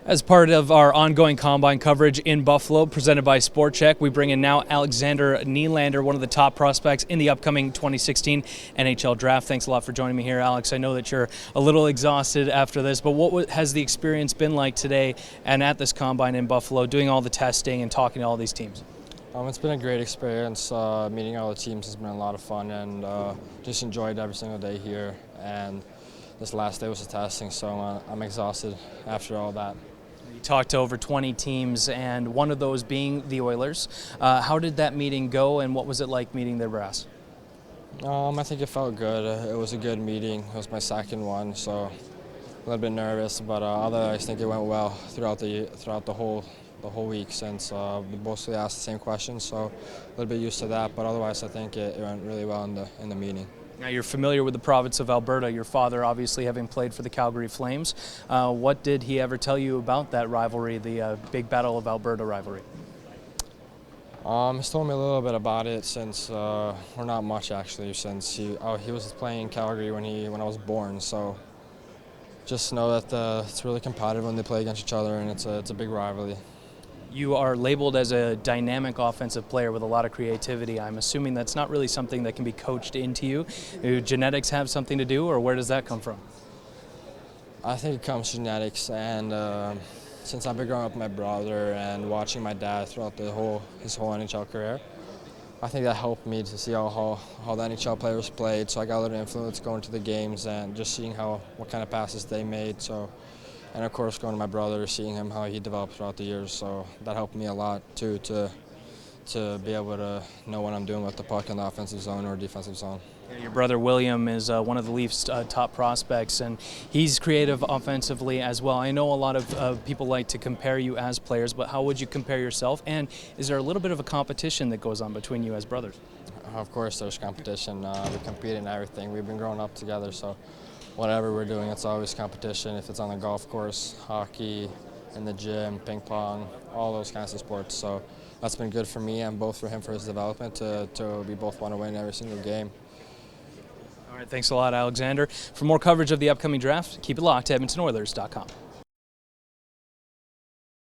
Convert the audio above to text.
As part of our ongoing Combine coverage in Buffalo, presented by Sport Check, we bring in now Alexander Nylander, one of the top prospects in the upcoming 2016 NHL Draft. Thanks a lot for joining me here, Alex. I know that you're a little exhausted after this, but what has the experience been like today and at this Combine in Buffalo, doing all the testing and talking to all these teams? It's been a great experience. Meeting all the teams has been a lot of fun, and just enjoyed every single day here. And this last day was the testing, so I'm exhausted after all that. You talked to over 20 teams, and one of those being the Oilers. How did that meeting go, and what was it like meeting their brass? I think it felt good. It was a good meeting. It was my second one, so a little bit nervous, but otherwise I think it went well throughout the whole week, since we mostly asked the same questions, so a little bit used to that. But otherwise, I think it went really well in the meeting. Now, you're familiar with the province of Alberta, your father obviously having played for the Calgary Flames. What did he ever tell you about that rivalry, the big Battle of Alberta rivalry? He's told me a little bit about it, since, or not much actually, since he was playing in Calgary when I was born. So just know that it's really competitive when they play against each other, and it's a big rivalry. You are labeled as a dynamic offensive player with a lot of creativity. I'm assuming that's not really something that can be coached into you. Do genetics have something to do, or where does that come from? I think it comes from genetics, and since I've been growing up with my brother and watching my dad throughout his whole NHL career, I think that helped me to see how the NHL players played. So I got a little influence going to the games and just seeing what kind of passes they made. So. And of course, going to my brother, seeing him how he developed throughout the years, so that helped me a lot too, to be able to know what I'm doing with the puck in the offensive zone or defensive zone. Your brother William is one of the Leafs' top prospects, and he's creative offensively as well. I know a lot of people like to compare you as players, but how would you compare yourself? And is there a little bit of a competition that goes on between you as brothers? Of course, there's competition. We compete in everything. We've been growing up together, so whatever we're doing, it's always competition. If it's on the golf course, hockey, in the gym, ping pong, all those kinds of sports. So that's been good for me and both for him for his development to we both want to win every single game. All right, thanks a lot, Alexander. For more coverage of the upcoming draft, keep it locked to EdmontonOilers.com.